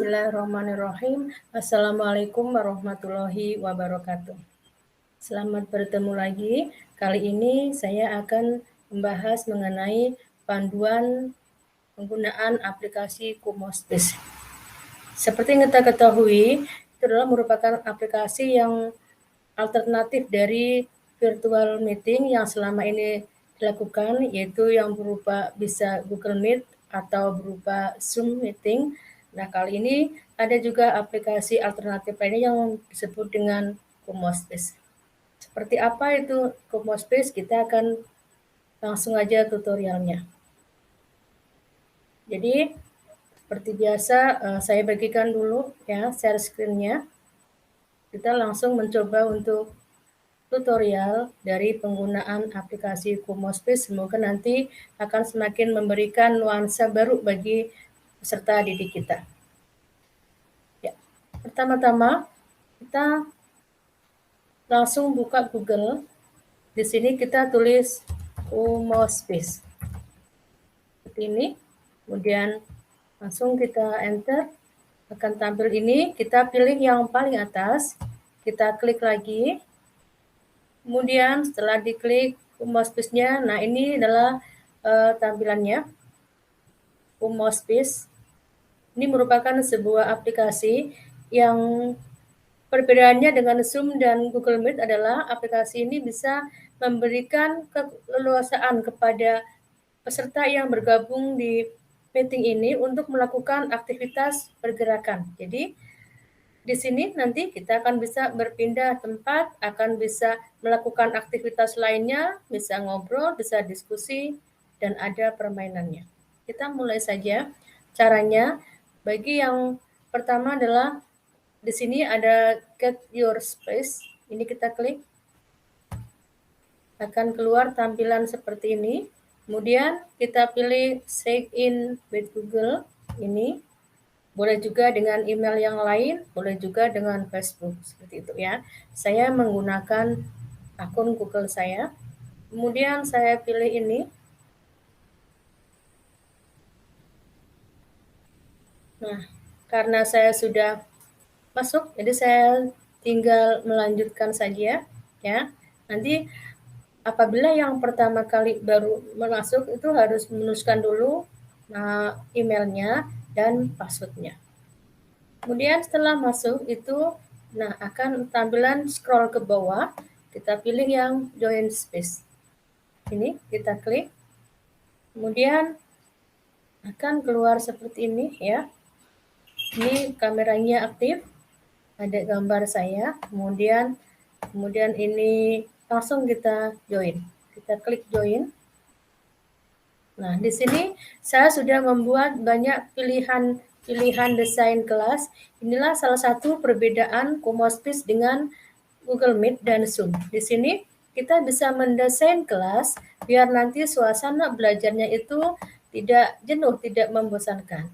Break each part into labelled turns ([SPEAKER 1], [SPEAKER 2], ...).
[SPEAKER 1] Bismillahirrahmanirrahim. Assalamualaikum warahmatullahi wabarakatuh. Selamat bertemu lagi. Kali ini saya akan membahas mengenai panduan penggunaan aplikasi Kumospace. Seperti yang kita ketahui, itu adalah merupakan aplikasi yang alternatif dari virtual meeting yang selama ini dilakukan, yaitu yang berupa bisa Google Meet atau berupa Zoom meeting. Nah, kali ini ada juga aplikasi alternatif lainnya yang disebut dengan Kumospace. Seperti apa itu Kumospace? Kita akan langsung aja tutorialnya. Jadi, seperti biasa, saya bagikan dulu ya share screen-nya. Kita langsung mencoba untuk tutorial dari penggunaan aplikasi Kumospace. Semoga nanti akan semakin memberikan nuansa baru bagi peserta didik kita. Ya, pertama-tama kita langsung buka Google. Di sini kita tulis Kumospace. Seperti ini. Kemudian langsung kita enter. Akan tampil ini, kita pilih yang paling atas. Kita klik lagi. Kemudian setelah diklik Kumospace-nya, nah ini adalah tampilannya. Kumospace ini merupakan sebuah aplikasi yang perbedaannya dengan Zoom dan Google Meet adalah aplikasi ini bisa memberikan keleluasaan kepada peserta yang bergabung di meeting ini untuk melakukan aktivitas pergerakan. Jadi di sini nanti kita akan bisa berpindah tempat, akan bisa melakukan aktivitas lainnya, bisa ngobrol, bisa diskusi, dan ada permainannya. Kita mulai saja. Caranya, bagi yang pertama adalah di sini ada Get Your Space. Ini kita klik. Akan keluar tampilan seperti ini. Kemudian kita pilih Sign in with Google. Ini. Boleh juga dengan email yang lain, boleh juga dengan Facebook, seperti itu ya. Saya menggunakan akun Google saya. Kemudian saya pilih ini. Nah, karena saya sudah masuk, jadi saya tinggal melanjutkan saja ya. Nanti apabila yang pertama kali baru masuk itu harus menuliskan dulu emailnya dan passwordnya. Kemudian setelah masuk itu, nah akan tampilan scroll ke bawah, kita pilih yang Join Space. Ini kita klik, kemudian akan keluar seperti ini ya. Ini kameranya aktif, ada gambar saya, kemudian ini langsung kita join. Kita klik join. Nah, di sini saya sudah membuat banyak pilihan desain kelas. Inilah salah satu perbedaan Kumospace dengan Google Meet dan Zoom. Di sini kita bisa mendesain kelas biar nanti suasana belajarnya itu tidak jenuh, tidak membosankan.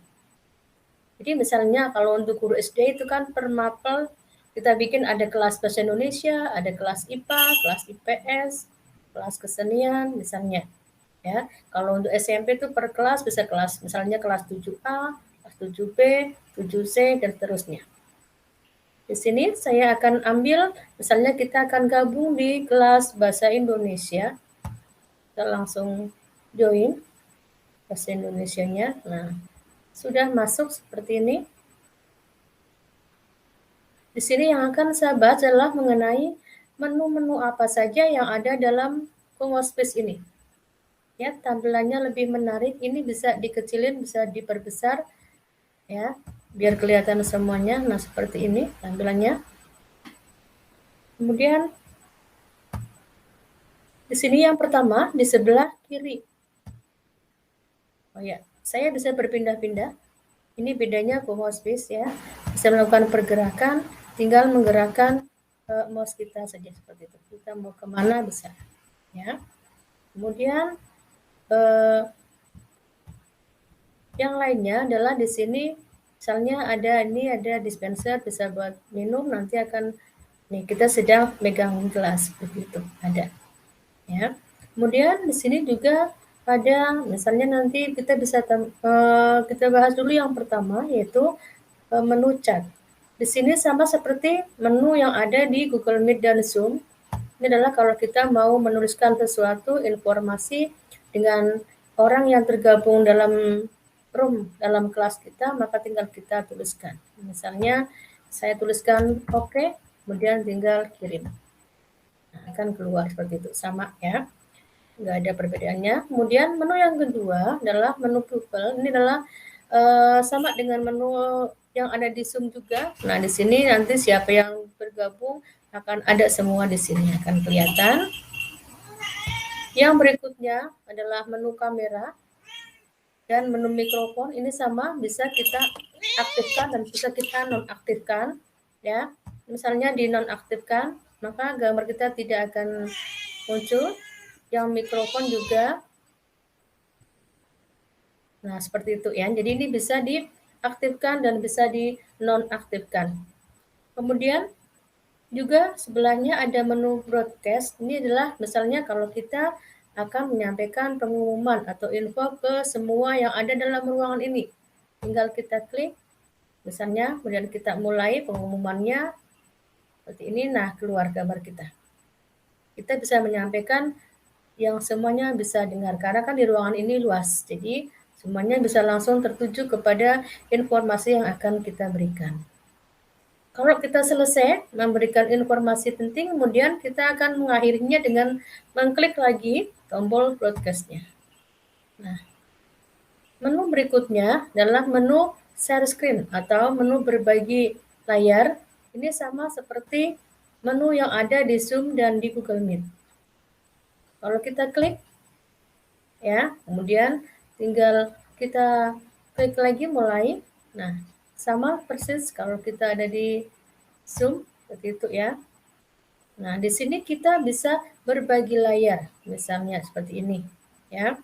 [SPEAKER 1] Jadi misalnya kalau untuk guru SD itu kan per mapel kita bikin ada kelas bahasa Indonesia, ada kelas IPA, kelas IPS, kelas kesenian misalnya. Ya, kalau untuk SMP itu per kelas bisa kelas misalnya kelas 7A, kelas 7B, 7C dan seterusnya. Di sini saya akan ambil misalnya kita akan gabung di kelas bahasa Indonesia. Kita langsung join bahasa Indonesianya. Nah, sudah masuk seperti ini. Di sini yang akan saya bahas adalah mengenai menu-menu apa saja yang ada dalam Kumospace ini. Ya, tampilannya lebih menarik. Ini bisa dikecilin, bisa diperbesar ya, biar kelihatan semuanya. Nah, seperti ini tampilannya. Kemudian di sini yang pertama di sebelah kiri. Oh ya, saya bisa berpindah-pindah. Ini bedanya Kumospace ya. Bisa melakukan pergerakan, tinggal menggerakkan mouse kita saja seperti itu. Kita mau kemana bisa ya. Kemudian yang lainnya adalah di sini misalnya ada dispenser bisa buat minum, nanti akan nih kita sedang megang gelas begitu ada ya. Kemudian di sini juga ada misalnya nanti kita bisa kita bahas dulu yang pertama yaitu menu chat. Di sini sama seperti menu yang ada di Google Meet dan Zoom. Ini adalah kalau kita mau menuliskan sesuatu informasi dengan orang yang tergabung dalam room, dalam kelas kita, maka tinggal kita tuliskan. Misalnya saya tuliskan oke, kemudian tinggal kirim. Nah, akan keluar seperti itu, sama ya. Nggak ada perbedaannya. Kemudian menu yang kedua adalah menu Google. Ini adalah sama dengan menu yang ada di Zoom juga. Nah, di sini nanti siapa yang bergabung akan ada semua di sini, akan kelihatan. Yang berikutnya adalah menu kamera dan menu mikrofon. Ini sama, bisa kita aktifkan dan bisa kita nonaktifkan ya. Misalnya dinonaktifkan, maka gambar kita tidak akan muncul. Yang mikrofon juga. Nah, seperti itu ya. Jadi ini bisa diaktifkan dan bisa dinonaktifkan. Kemudian juga sebelahnya ada menu broadcast. Ini adalah misalnya kalau kita akan menyampaikan pengumuman atau info ke semua yang ada dalam ruangan ini. Tinggal kita klik, misalnya, kemudian kita mulai pengumumannya seperti ini. Nah, keluar gambar kita. Kita bisa menyampaikan yang semuanya bisa dengar karena kan di ruangan ini luas. Jadi semuanya bisa langsung tertuju kepada informasi yang akan kita berikan. Kalau kita selesai memberikan informasi penting, kemudian kita akan mengakhirinya dengan mengklik lagi tombol broadcast-nya. Nah, menu berikutnya adalah menu share screen atau menu berbagi layar. Ini sama seperti menu yang ada di Zoom dan di Google Meet. Kalau kita klik, ya, kemudian tinggal kita klik lagi mulai. Nah, sama persis kalau kita ada di Zoom, seperti itu ya. Nah, di sini kita bisa berbagi layar, misalnya seperti ini, ya.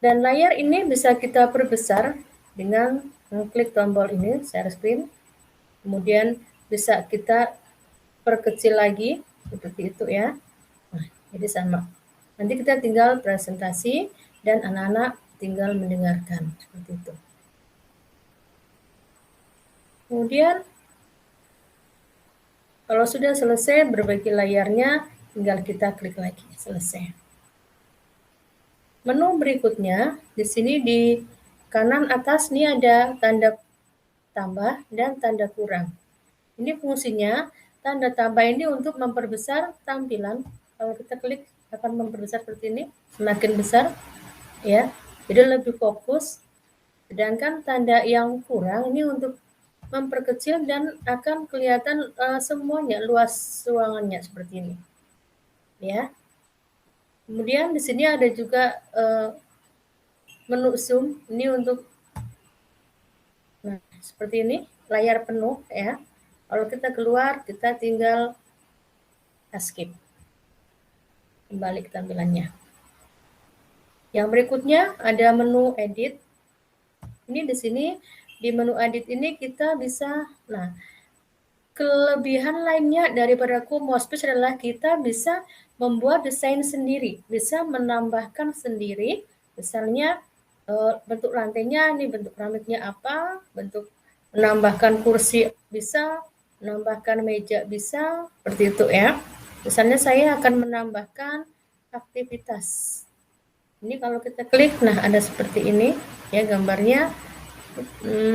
[SPEAKER 1] Dan layar ini bisa kita perbesar dengan mengklik tombol ini, share screen. Kemudian bisa kita perkecil lagi, seperti itu ya. Nah, jadi sama. Nanti kita tinggal presentasi dan anak-anak tinggal mendengarkan, seperti itu. Kemudian kalau sudah selesai berbagi layarnya, tinggal kita klik lagi, selesai. Menu berikutnya, di sini di kanan atas ini ada tanda tambah dan tanda kurang. Ini fungsinya, tanda tambah ini untuk memperbesar tampilan. Kalau kita klik akan memperbesar seperti ini, semakin besar, ya. Jadi lebih fokus. Sedangkan tanda yang kurang ini untuk memperkecil dan akan kelihatan semuanya, luas ruangannya seperti ini. Ya. Kemudian di sini ada juga menu zoom, ini untuk nah, seperti ini, layar penuh ya. Kalau kita keluar, kita tinggal escape. Kembali ke tampilannya. Yang berikutnya ada menu edit. Ini di sini di menu edit ini kita bisa, nah, kelebihan lainnya daripada Kumospace adalah kita bisa membuat desain sendiri, bisa menambahkan sendiri, misalnya bentuk lantainya, ini bentuk keramiknya apa, bentuk menambahkan kursi bisa, menambahkan meja bisa, seperti itu ya. Misalnya saya akan menambahkan aktivitas. Ini kalau kita klik, nah ada seperti ini ya gambarnya.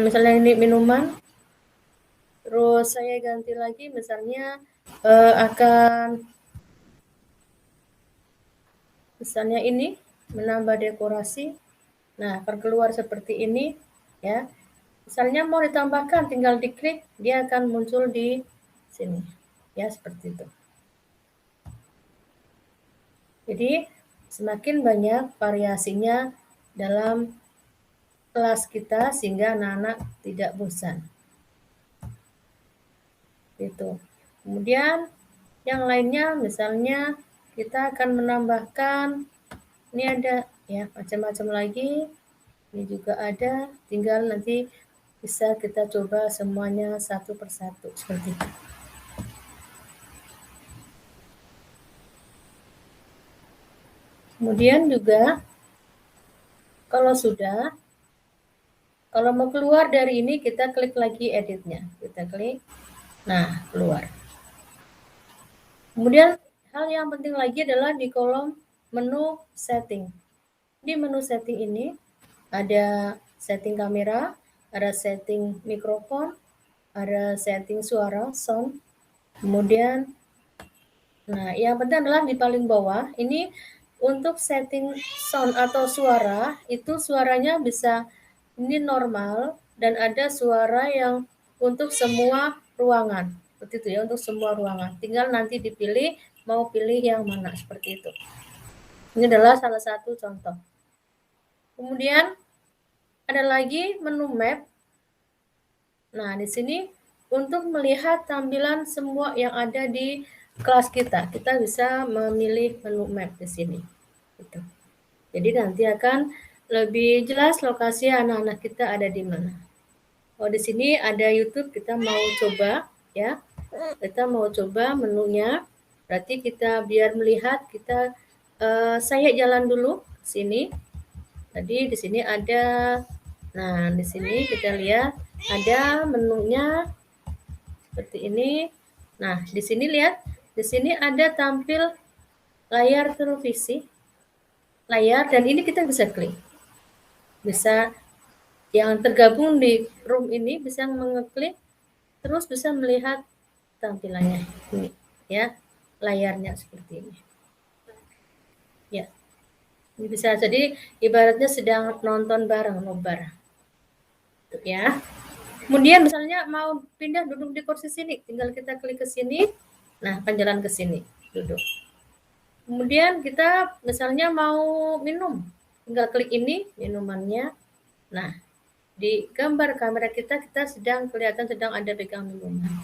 [SPEAKER 1] Misalnya ini minuman, terus saya ganti lagi misalnya akan misalnya ini menambah dekorasi. Nah, akan keluar seperti ini ya. Misalnya mau ditambahkan tinggal diklik, dia akan muncul di sini. Ya, seperti itu. Jadi, semakin banyak variasinya dalam kelas kita sehingga anak-anak tidak bosan. Itu. Kemudian yang lainnya misalnya kita akan menambahkan ini ada ya macam-macam lagi. Ini juga ada, tinggal nanti bisa kita coba semuanya satu persatu seperti itu. Kemudian juga kalau sudah Kalau mau keluar dari ini, kita klik lagi editnya. Kita klik, nah keluar. Kemudian hal yang penting lagi adalah di kolom menu setting. Di menu setting ini ada setting kamera, ada setting mikrofon, ada setting suara, sound. Kemudian, nah yang penting adalah di paling bawah, ini untuk setting sound atau suara, itu suaranya bisa ini normal dan ada suara yang untuk semua ruangan. Seperti itu ya, untuk semua ruangan. Tinggal nanti dipilih mau pilih yang mana, seperti itu. Ini adalah salah satu contoh. Kemudian ada lagi menu map. Nah, di sini untuk melihat tampilan semua yang ada di kelas kita, kita bisa memilih menu map di sini. Gitu. Jadi nanti akan lebih jelas lokasi anak-anak kita ada di mana. Oh, di sini ada YouTube, kita mau coba ya. Kita mau coba menunya. Berarti kita biar melihat, saya jalan dulu ke sini. Tadi di sini ada, nah di sini kita lihat ada menunya seperti ini. Nah, di sini lihat, di sini ada tampil layar televisi, layar, dan ini kita bisa klik. Bisa yang tergabung di room ini bisa mengeklik, terus bisa melihat tampilannya ini, ya, layarnya seperti ini. Ya, ini bisa jadi ibaratnya sedang nonton bareng, nobar. Ya. Kemudian misalnya mau pindah duduk di kursi sini, tinggal kita klik ke sini, nah akan jalan ke sini, duduk. Kemudian kita misalnya mau minum, tinggal klik ini, minumannya. Nah, di gambar kamera kita sedang kelihatan sedang ada pegang minuman.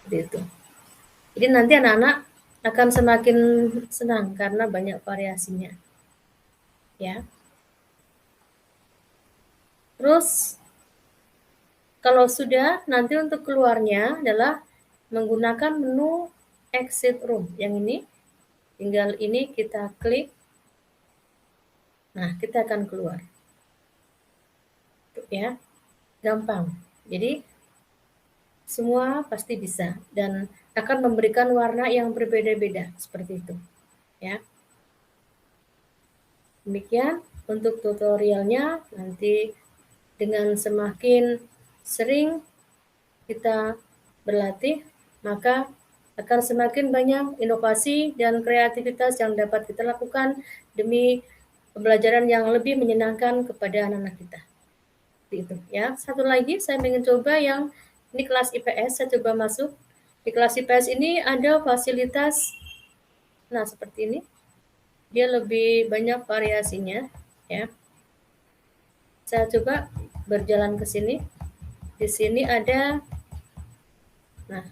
[SPEAKER 1] Seperti itu. Jadi nanti anak-anak akan semakin senang karena banyak variasinya. Ya. Terus kalau sudah, nanti untuk keluarnya adalah menggunakan menu exit room. Yang ini, tinggal ini kita klik. Nah, kita akan keluar. Ya, gampang. Jadi, semua pasti bisa dan akan memberikan warna yang berbeda-beda seperti itu. Ya. Demikian untuk tutorialnya. Nanti dengan semakin sering kita berlatih, maka akan semakin banyak inovasi dan kreativitas yang dapat kita lakukan demi pembelajaran yang lebih menyenangkan kepada anak-anak kita. Itu ya. Satu lagi saya ingin coba yang ini kelas IPS, saya coba masuk. Di kelas IPS ini ada fasilitas, nah seperti ini. Dia lebih banyak variasinya ya. Saya coba berjalan ke sini. Di sini ada, nah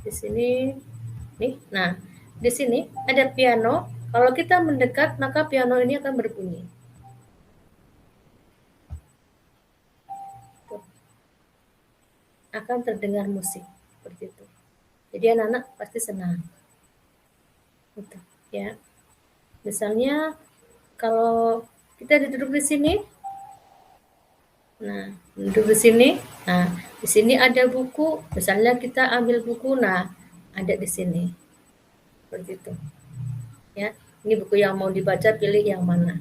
[SPEAKER 1] di sini nih, nah di sini ada piano. Kalau kita mendekat maka piano ini akan berbunyi. Tuh. Akan terdengar musik seperti itu. Jadi anak-anak pasti senang. Gitu, ya. Misalnya kalau kita duduk di sini, nah duduk di sini, nah di sini ada buku. Misalnya kita ambil buku, nah ada di sini. Seperti itu. Ya, ini buku yang mau dibaca, pilih yang mana.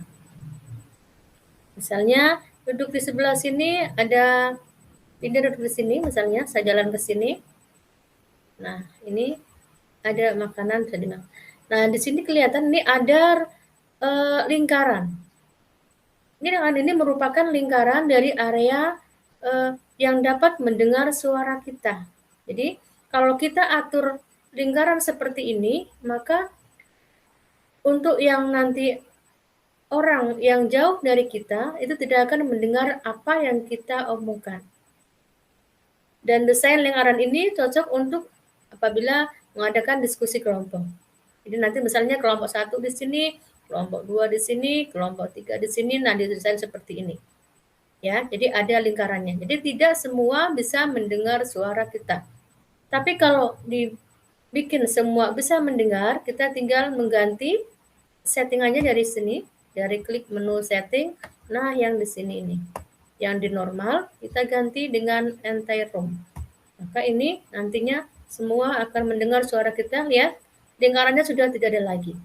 [SPEAKER 1] Misalnya duduk di sebelah sini, ada pindah duduk di sini, misalnya saya jalan ke sini. Nah, ini ada makanan tadi. Nah, di sini kelihatan ini ada lingkaran. Ini merupakan lingkaran dari area yang dapat mendengar suara kita. Jadi, kalau kita atur lingkaran seperti ini, maka untuk yang nanti orang yang jauh dari kita itu tidak akan mendengar apa yang kita omongkan. Dan desain lingkaran ini cocok untuk apabila mengadakan diskusi kelompok. Jadi nanti misalnya kelompok 1 di sini, kelompok 2 di sini, kelompok 3 di sini, nah didesain seperti ini. Ya, jadi ada lingkarannya. Jadi tidak semua bisa mendengar suara kita. Tapi kalau dibikin semua bisa mendengar, kita tinggal mengganti settingannya dari sini, dari klik menu setting. Nah, yang di sini ini. yang di normal kita ganti dengan anti-roam. Maka ini nantinya semua akan mendengar suara kita, lihat dengarannya sudah tidak ada lagi.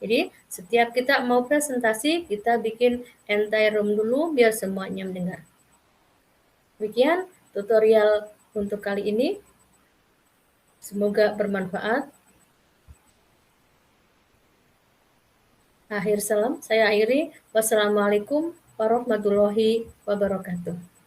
[SPEAKER 1] Jadi setiap kita mau presentasi kita bikin anti-roam dulu biar semuanya mendengar. Demikian tutorial untuk kali ini. Semoga bermanfaat. Akhir salam, saya akhiri. Wassalamualaikum warahmatullahi wabarakatuh.